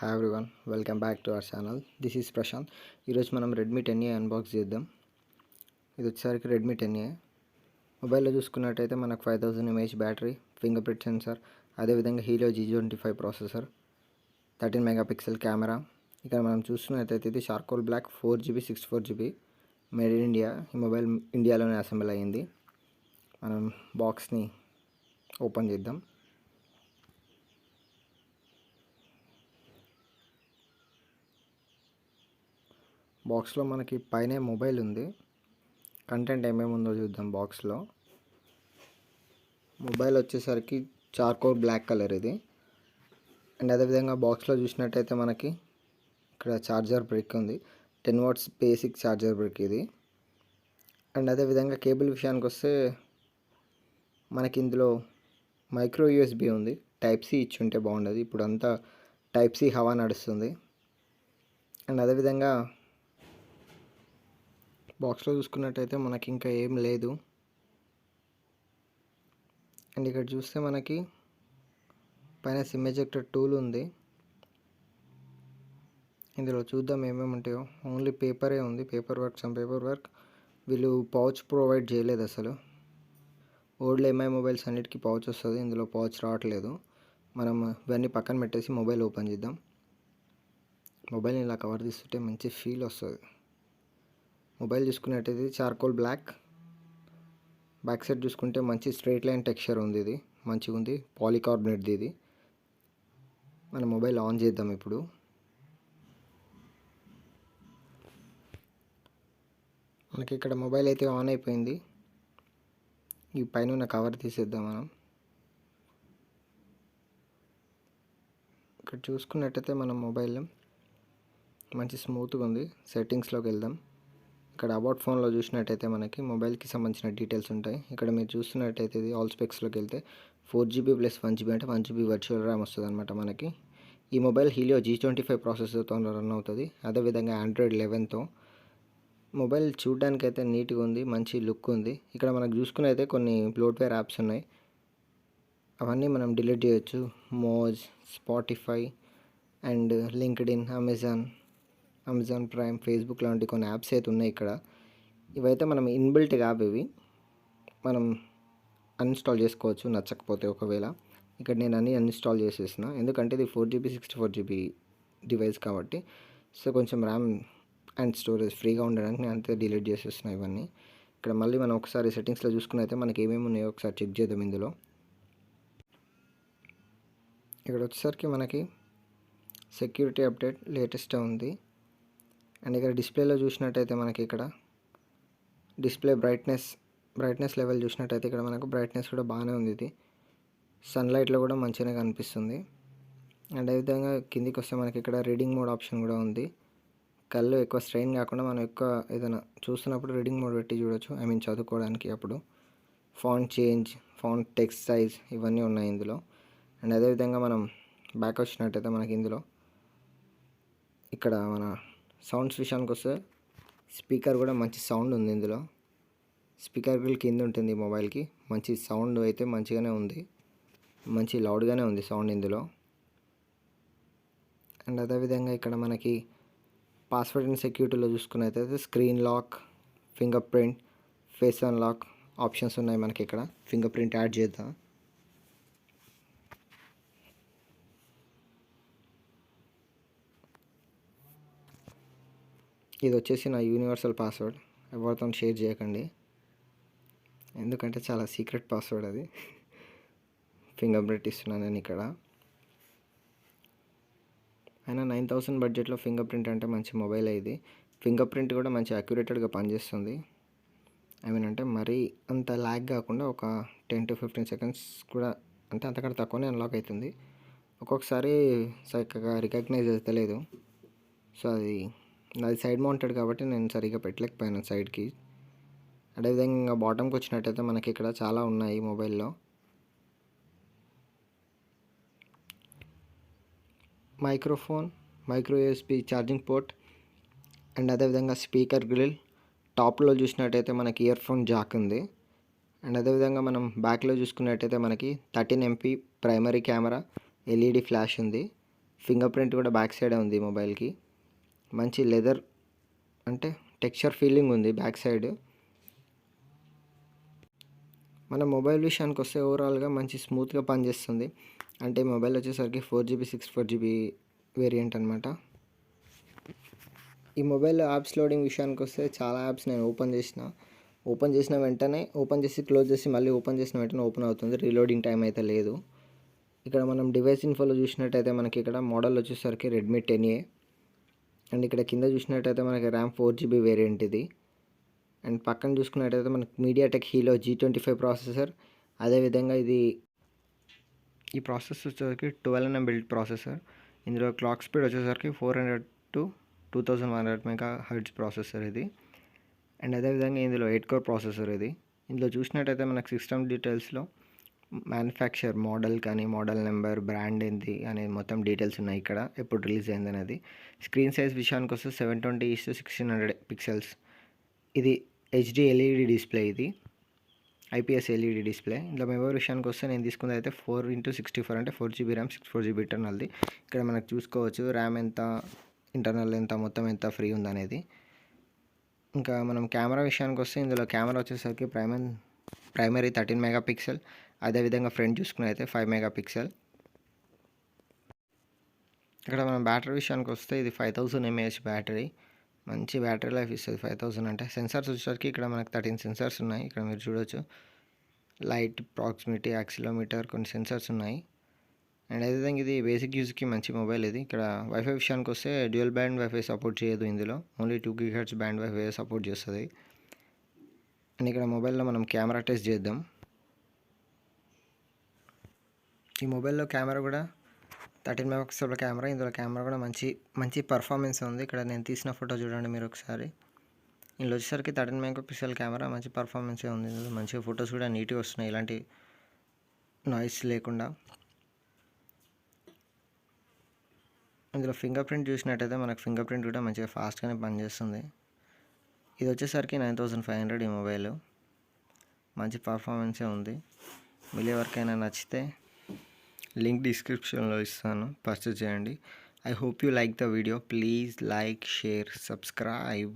Hi everyone, welcome back to our channel. This is Prashanth. ఈరోజు మనం Redmi 10a unbox చేద్దాం. ఇది వచ్చేసరికి రెడ్మీ 10a. మొబైల్లో చూసుకున్నట్టయితే మనకు 5000 mAh battery, finger print sensor, అదేవిధంగా Helio G25 processor, 13 megapixel camera. ఇక్కడ మనం చూస్తున్నట్టయితే ఇది charcoal black 4GB 64GB made in India. ఈ మొబైల్ ఇండియాలోనే అసెంబుల్ అయ్యింది. మనం బాక్స్ని ఓపెన్ చేద్దాం. బాక్స్లో మనకి పైన మొబైల్ ఉంది. కంటెంట్ ఏమేమి ఉందో చూద్దాం. బాక్స్లో మొబైల్ వచ్చేసరికి చార్కోల్ బ్లాక్ కలర్ ఇది. అండ్ అదేవిధంగా బాక్స్లో చూసినట్టయితే మనకి ఇక్కడ ఛార్జర్ బ్రిక్ ఉంది. 10 watts బేసిక్ ఛార్జర్ బ్రిక్ ఇది. అండ్ అదేవిధంగా కేబుల్ విషయానికి వస్తే మనకి ఇందులో మైక్రో USB ఉంది. టైప్ సి ఇచ్చి ఉంటే బాగుండదు, ఇప్పుడు అంతా టైప్ సి హవా నడుస్తుంది. అండ్ అదేవిధంగా బాక్స్లో చూసుకున్నట్టయితే మనకి ఇంకా ఏం లేదు. అండ్ ఇక్కడ చూస్తే మనకి పైన సిమ్ ఎజెక్టర్ టూల్ ఉంది. ఇందులో చూద్దాం ఏమేమి ఉంటాయో. ఓన్లీ పేపరే ఉంది, పేపర్ వర్క్. వీళ్ళు పౌచ్ ప్రొవైడ్ చేయలేదు అసలు. ఓల్డ్ ఎంఐ మొబైల్స్ అన్నిటికీ పౌచ్ వస్తుంది, ఇందులో పౌచ్ రావట్లేదు. మనం ఇవన్నీ పక్కన పెట్టేసి మొబైల్ ఓపెన్ చేద్దాం. మొబైల్ని ఇలా కవర్ తీస్తుంటే మంచి ఫీల్ వస్తుంది. మొబైల్ చూసుకున్నట్టయితే చార్కోల్ బ్లాక్. బ్యాక్ సైడ్ చూసుకుంటే మంచి స్ట్రైట్ లైన్ టెక్స్చర్ ఉంది. ఇది మంచిగా ఉంది, పాలికార్బనేట్ది ఇది. మన మొబైల్ ఆన్ చేద్దాం ఇప్పుడు. మనకి ఇక్కడ మొబైల్ అయితే ఆన్ అయిపోయింది. ఈ పైన ఉన్న కవర్ తీసేద్దాం మనం. ఇక్కడ చూసుకున్నట్టయితే మన మొబైల్ మంచి స్మూత్గా ఉంది. సెట్టింగ్స్లోకి వెళ్దాం. ఇక్కడ అబౌట్ ఫోన్లో చూసినట్టయితే మనకి మొబైల్కి సంబంధించిన డీటెయిల్స్ ఉంటాయి. ఇక్కడ మీరు చూస్తున్నట్టయితే ఇది ఆల్ స్పెక్స్లోకి వెళ్తే 4GB + 1GB అంటే 1GB వర్చువల్ ర్యామ్ వస్తుంది అనమాట మనకి. ఈ మొబైల్ హీలియో G25 ప్రాసెసర్తో రన్ అవుతుంది. అదేవిధంగా Android 11తో. మొబైల్ చూడడానికి అయితే నీట్గా ఉంది, మంచి లుక్ ఉంది. ఇక్కడ మనకు చూసుకున్నైతే కొన్ని బ్లోట్వేర్ యాప్స్ ఉన్నాయి, అవన్నీ మనం డిలీట్ చేయొచ్చు. Moj, Spotify and LinkedIn, Amazon Prime, Facebook లాంటి కొన్ని యాప్స్ అయితే ఉన్నాయి ఇక్కడ. ఇవైతే మనం ఇన్బిల్ట్ యాప్, ఇవి మనం అన్ఇన్స్టాల్ చేసుకోవచ్చు నచ్చకపోతే ఒకవేళ. ఇక్కడ నేను అన్నీ అన్ఇన్స్టాల్ చేసేసిన, ఎందుకంటే ఇది 4GB 64GB డివైస్ కాబట్టి. సో కొంచెం ర్యామ్ అండ్ స్టోరేజ్ ఫ్రీగా ఉండడానికి నేను అంతే డిలీట్ చేసేసిన ఇవన్నీ. ఇక్కడ మళ్ళీ మనం ఒకసారి సెట్టింగ్స్లో చూసుకున్నైతే మనకి ఏమేమి ఉన్నాయో ఒకసారి చెక్ చేద్దాం. ఇందులో ఇక్కడ వచ్చేసరికి మనకి సెక్యూరిటీ అప్డేట్ లేటెస్ట్ ఉంది. అండ్ ఇక్కడ డిస్ప్లేలో చూసినట్టయితే మనకి ఇక్కడ డిస్ప్లే బ్రైట్నెస్ లెవెల్ చూసినట్టయితే ఇక్కడ మనకు బ్రైట్నెస్ కూడా బాగానే ఉంది. ఇది సన్లైట్లో కూడా మంచిగానే కనిపిస్తుంది. అండ్ అదేవిధంగా కిందికి వస్తే మనకి ఇక్కడ రీడింగ్ మోడ్ ఆప్షన్ కూడా ఉంది. కళ్ళు ఎక్కువ స్ట్రెయిన్ కాకుండా మనం ఎక్కువ ఏదైనా చూస్తున్నప్పుడు రీడింగ్ మోడ్ పెట్టి చూడొచ్చు, చదువుకోవడానికి. అప్పుడు font change, font text size ఇవన్నీ ఉన్నాయి ఇందులో. అండ్ అదేవిధంగా మనం బ్యాక్ వచ్చినట్టయితే మనకి ఇందులో ఇక్కడ మన సౌండ్స్ విషయానికి వస్తే స్పీకర్ కూడా మంచి సౌండ్ ఉంది. ఇందులో స్పీకర్ బిల్ కింద ఉంటుంది మొబైల్కి. మంచి సౌండ్ అయితే మంచిగానే ఉంది, మంచి లౌడ్గానే ఉంది సౌండ్ ఇందులో. అండ్ అదేవిధంగా ఇక్కడ మనకి పాస్వర్డ్ అండ్ సెక్యూరిటీలో చూసుకున్నట్టయితే screen lock, fingerprint, face unlock options ఉన్నాయి మనకి. ఇక్కడ ఫింగర్ ప్రింట్ యాడ్ చేద్దాం. ఇది వచ్చేసి నా యూనివర్సల్ పాస్వర్డ్, ఎవరితో షేర్ చేయకండి, ఎందుకంటే చాలా సీక్రెట్ పాస్వర్డ్ అది. ఫింగర్ ప్రింట్ ఇస్తున్నాను నేను ఇక్కడ. అయినా 9000 బడ్జెట్లో ఫింగర్ ప్రింట్ అంటే మంచి మొబైల్ ఇది. ఫింగర్ ప్రింట్ కూడా మంచి అక్యురేటెడ్గా పనిచేస్తుంది. అంటే మరీ అంత ల్యాగ్ కాకుండా ఒక 10 to 15 seconds కూడా, అంటే అంతకంటే తక్కువనే అన్లాక్ అవుతుంది. ఒక్కొక్కసారి చక్కగా రికగ్నైజ్ అయితే లేదు. సో అది నాది సైడ్ మౌంటెడ్ కాబట్టి నేను సరిగ్గా పెట్టలేకపోయాను సైడ్కి. అదేవిధంగా బాటమ్కి వచ్చినట్టయితే మనకి ఇక్కడ చాలా ఉన్నాయి మొబైల్లో. Microphone, micro USB charging port and అదేవిధంగా స్పీకర్ గ్రిల్. టాప్లో చూసినట్టయితే మనకి ఇయర్ ఫోన్ జాక్ ఉంది. అండ్ అదేవిధంగా మనం బ్యాక్లో చూసుకున్నట్టయితే మనకి 13MP primary camera, LED flash ఉంది. ఫింగర్ ప్రింట్ కూడా బ్యాక్ సైడే ఉంది మొబైల్కి. మంచి లెదర్ అంటే టెక్స్చర్ ఫీలింగ్ ఉంది బ్యాక్ సైడ్. మన మొబైల్ విషయానికి వస్తే ఓవరాల్గా మంచి స్మూత్గా పనిచేస్తుంది. అంటే మొబైల్ వచ్చేసరికి 4GB 64GB వేరియంట్ అనమాట. ఈ మొబైల్ యాప్స్ లోడింగ్ విషయానికి వస్తే చాలా యాప్స్ నేను ఓపెన్ చేసిన వెంటనే ఓపెన్ చేసి క్లోజ్ చేసి మళ్ళీ ఓపెన్ చేసిన వెంటనే ఓపెన్ అవుతుంది. రీలోడింగ్ టైం అయితే లేదు. ఇక్కడ మనం డివైస్ ఇన్ఫోలో చూసినట్టయితే మనకి ఇక్కడ మోడల్ వచ్చేసరికి Redmi 10a. అండ్ ఇక్కడ కింద చూసినట్టయితే మనకి ర్యామ్ 4GB వేరియంట్ ఇది. అండ్ పక్కన చూసుకున్నట్టయితే మనకి MediaTek Helio G25 ప్రాసెసర్. అదేవిధంగా ఈ ప్రాసెసర్ వచ్చేసరికి 12nm బిల్డ్ ప్రాసెసర్. ఇందులో క్లాక్ స్పీడ్ వచ్చేసరికి 400 to 2100 MHz ప్రాసెసర్ ఇది. అండ్ అదేవిధంగా ఇందులో 8 కోర్ ప్రాసెసర్ ఇది. ఇందులో చూసినట్టయితే మనకు సిస్టమ్ డీటెయిల్స్లో మ్యానుఫ్యాక్చర్ మోడల్ కానీ మోడల్ నెంబర్ బ్రాండ్ ఏంటి అనేది మొత్తం డీటెయిల్స్ ఉన్నాయి. ఇక్కడ ఎప్పుడు రిలీజ్ అయింది అనేది. స్క్రీన్ సైజ్ విషయానికి వస్తే 720:1600 పిక్సెల్స్. ఇది HD LED డిస్ప్లే, ఇది IPS LED డిస్ప్లే. ఇందులో మెమరీ విషయానికి వస్తే నేను తీసుకుంది అయితే 4x64 అంటే 4GB ర్యామ్ 64GB ఇంటర్నల్ది. ఇక్కడ మనకు చూసుకోవచ్చు ర్యామ్ ఎంత, ఇంటర్నల్ ఎంత, మొత్తం ఎంత ఫ్రీ ఉందనేది. ఇంకా మనం కెమెరా విషయానికి వస్తే ఇందులో కెమెరా వచ్చేసరికి ప్రైమరీ 13 మెగాపిక్సెల్. అదేవిధంగా ఫ్రంట్ చూసుకుని అయితే 5 మెగాపిక్సెల్. ఇక్కడ మనం బ్యాటరీ విషయానికి వస్తే ఇది 5000 mAh బ్యాటరీ. మంచి బ్యాటరీ లైఫ్ ఇస్తుంది 5000 అంటే. సెన్సార్స్ వచ్చేసరికి ఇక్కడ మనకు 13 సెన్సార్స్ ఉన్నాయి. ఇక్కడ మీరు చూడొచ్చు లైట్, ప్రాక్సిమిటీ, యాక్సిలోమీటర్, కొన్ని సెన్సార్స్ ఉన్నాయి. అండ్ అదేవిధంగా ఇది బేసిక్ యూజ్కి మంచి మొబైల్ ఇది. ఇక్కడ వైఫై విషయానికి వస్తే డ్యూయల్ బ్యాండ్ వైఫై సపోర్ట్ చేయదు ఇందులో, only 2 GHz band wifi support చేస్తుంది. అండ్ ఇక్కడ మొబైల్లో మనం కెమెరా టెస్ట్ చేద్దాం. ఈ మొబైల్లో కెమెరా కూడా 13 మెగాపిక్సెల్ కెమెరా. ఇందులో కెమెరా కూడా మంచి పర్ఫార్మెన్స్ ఉంది. ఇక్కడ నేను తీసిన ఫోటో చూడండి మీరు ఒకసారి. ఇందులో వచ్చేసరికి 13 మెగాపిక్సెల్ కెమెరా, మంచి పర్ఫార్మెన్సే ఉంది. ఇందులో మంచిగా ఫొటోస్ కూడా నీట్గా వస్తున్నాయి, ఎలాంటి నాయిస్ లేకుండా. ఇందులో ఫింగర్ ప్రింట్ చూసినట్టయితే మనకు ఫింగర్ ప్రింట్ కూడా మంచిగా ఫాస్ట్గానే పనిచేస్తుంది. ఇది వచ్చేసరికి 9500 ఈ మొబైల్. మంచి పర్ఫార్మెన్సే ఉంది. మీరు ఎవరికైనా నచ్చితే లింక్ డిస్క్రిప్షన్లో ఇస్తాను, పర్చేజ్ చేయండి. I hope you like the video. Please like, share, subscribe.